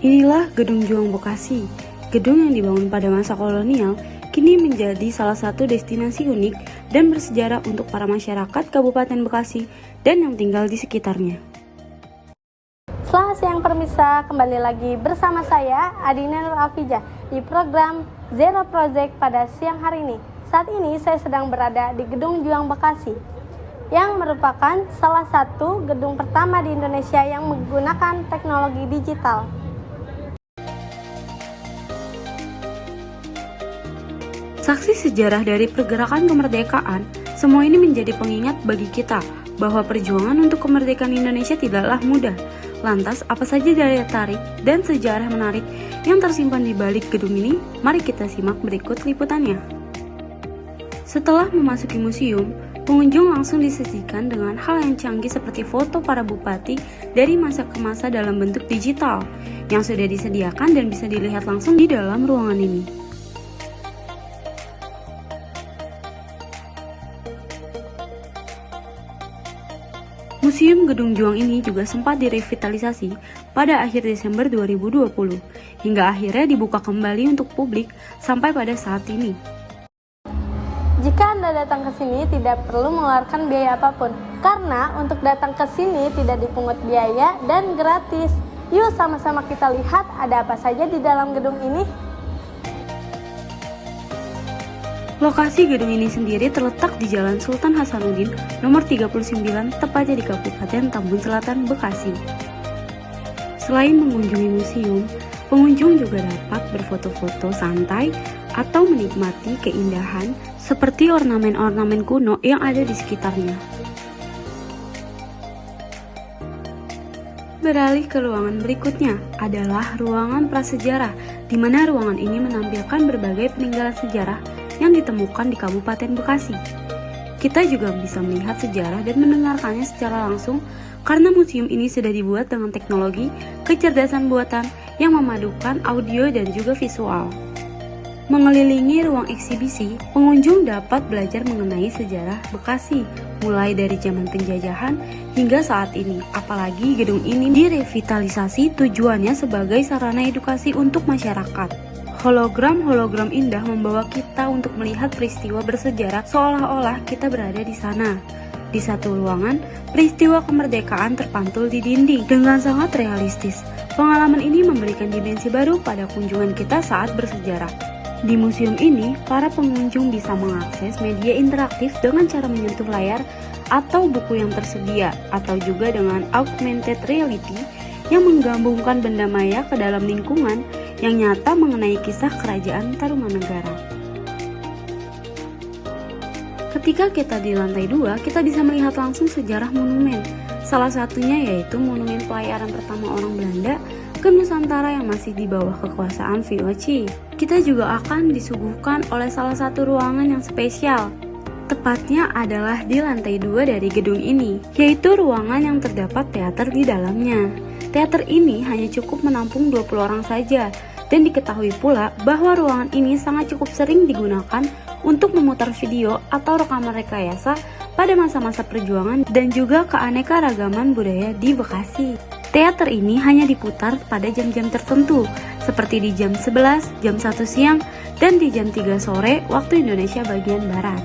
Inilah Gedung Juang Bekasi. Gedung yang dibangun pada masa kolonial kini menjadi salah satu destinasi unik dan bersejarah untuk para masyarakat Kabupaten Bekasi dan yang tinggal di sekitarnya. Selamat siang pemirsa, kembali lagi bersama saya Adina Nur Afijah di program Zero Project pada siang hari ini. Saat ini saya sedang berada di Gedung Juang Bekasi yang merupakan salah satu gedung pertama di Indonesia yang menggunakan teknologi digital. Saksi sejarah dari pergerakan kemerdekaan, semua ini menjadi pengingat bagi kita bahwa perjuangan untuk kemerdekaan Indonesia tidaklah mudah. Lantas, apa saja daya tarik dan sejarah menarik yang tersimpan di balik gedung ini? Mari kita simak berikut liputannya. Setelah memasuki museum, pengunjung langsung disajikan dengan hal yang canggih seperti foto para bupati dari masa ke masa dalam bentuk digital yang sudah disediakan dan bisa dilihat langsung di dalam ruangan ini. Museum Gedung Juang ini juga sempat direvitalisasi pada akhir Desember 2020, hingga akhirnya dibuka kembali untuk publik sampai pada saat ini. Jika Anda datang ke sini tidak perlu mengeluarkan biaya apapun, karena untuk datang ke sini tidak dipungut biaya dan gratis. Yuk sama-sama kita lihat ada apa saja di dalam gedung ini. Lokasi gedung ini sendiri terletak di Jalan Sultan Hasanuddin nomor 39, tepatnya di Kabupaten Tambun Selatan, Bekasi. Selain mengunjungi museum, pengunjung juga dapat berfoto-foto santai atau menikmati keindahan seperti ornamen-ornamen kuno yang ada di sekitarnya. Beralih ke ruangan berikutnya adalah ruangan prasejarah, di mana ruangan ini menampilkan berbagai peninggalan sejarah yang ditemukan di Kabupaten Bekasi. Kita juga bisa melihat sejarah dan mendengarkannya secara langsung karena museum ini sudah dibuat dengan teknologi kecerdasan buatan yang memadukan audio dan juga visual. Mengelilingi ruang eksibisi, pengunjung dapat belajar mengenai sejarah Bekasi, mulai dari zaman penjajahan hingga saat ini. Apalagi gedung ini direvitalisasi tujuannya sebagai sarana edukasi untuk masyarakat. Hologram-hologram indah membawa kita untuk melihat peristiwa bersejarah seolah-olah kita berada di sana. Di satu ruangan, peristiwa kemerdekaan terpantul di dinding dengan sangat realistis. Pengalaman ini memberikan dimensi baru pada kunjungan kita saat bersejarah. Di museum ini, para pengunjung bisa mengakses media interaktif dengan cara menyentuh layar atau buku yang tersedia, atau juga dengan augmented reality yang menggabungkan benda maya ke dalam lingkungan yang nyata mengenai kisah kerajaan Tarumanegara. Ketika kita di lantai 2, kita bisa melihat langsung sejarah monumen. Salah satunya yaitu monumen pelayaran pertama orang Belanda ke Nusantara yang masih di bawah kekuasaan VOC. Kita juga akan disuguhkan oleh salah satu ruangan yang spesial. Tepatnya adalah di lantai 2 dari gedung ini, yaitu ruangan yang terdapat teater di dalamnya. Teater ini hanya cukup menampung 20 orang saja, dan diketahui pula bahwa ruangan ini sangat cukup sering digunakan untuk memutar video atau rekaman rekayasa pada masa-masa perjuangan dan juga keanekaragaman budaya di Bekasi. Teater ini hanya diputar pada jam-jam tertentu, seperti di jam 11, jam 1 siang, dan di jam 3 sore waktu Indonesia bagian Barat.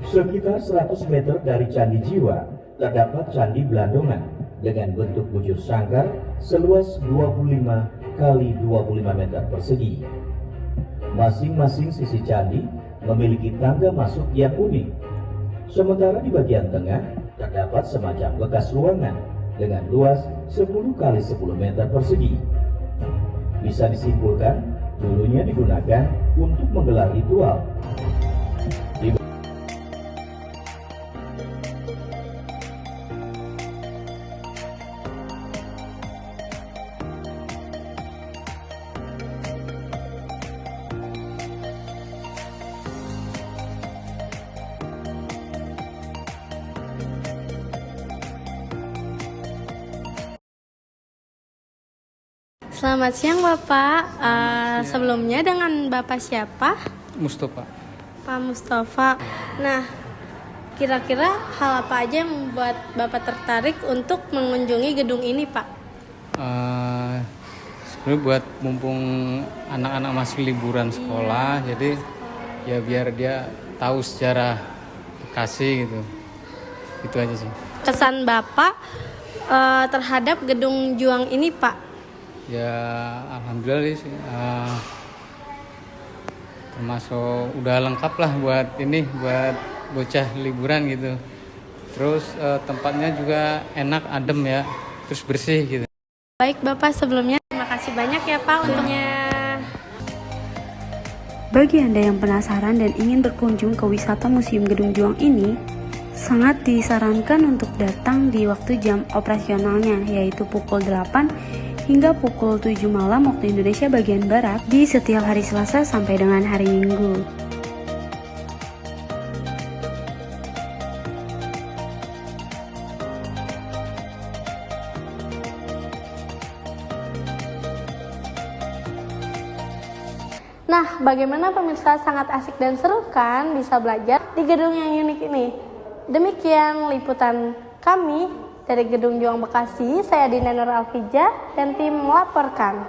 Sekitar 100 meter dari Candi Jiwa, terdapat Candi Blandongan dengan bentuk bujur sangkar seluas 25 kali 25 meter persegi. Masing-masing sisi candi memiliki tangga masuk yang unik. Sementara di bagian tengah terdapat semacam bekas ruangan dengan luas 10 kali 10 meter persegi. Bisa disimpulkan dulunya digunakan untuk menggelar ritual. Selamat siang Bapak. Sebelumnya dengan Bapak siapa? Mustafa. Pak Mustafa. Nah, Kira-kira hal apa aja yang membuat Bapak tertarik untuk mengunjungi gedung ini, Pak? Sebenarnya buat mumpung anak-anak masih liburan sekolah, jadi ya biar dia tahu sejarah Bekasi gitu. Itu aja sih. Kesan Bapak terhadap gedung Juang ini, Pak? Ya alhamdulillah sih. Termasuk udah lengkap lah buat bocah liburan gitu. Terus tempatnya juga enak, adem ya, terus bersih gitu. Baik Bapak, sebelumnya terima kasih banyak ya Pak untuknya. Bagi Anda yang penasaran dan ingin berkunjung ke wisata Museum Gedung Juang ini, sangat disarankan untuk datang di waktu jam operasionalnya, yaitu pukul 8 hingga pukul 7 malam waktu Indonesia bagian Barat di setiap hari Selasa sampai dengan hari Minggu. Nah, bagaimana pemirsa, sangat asik dan seru kan bisa belajar di gedung yang unik ini. Demikian liputan kami dari Gedung Juang Bekasi. Saya Dina Nur Alfija dan tim melaporkan.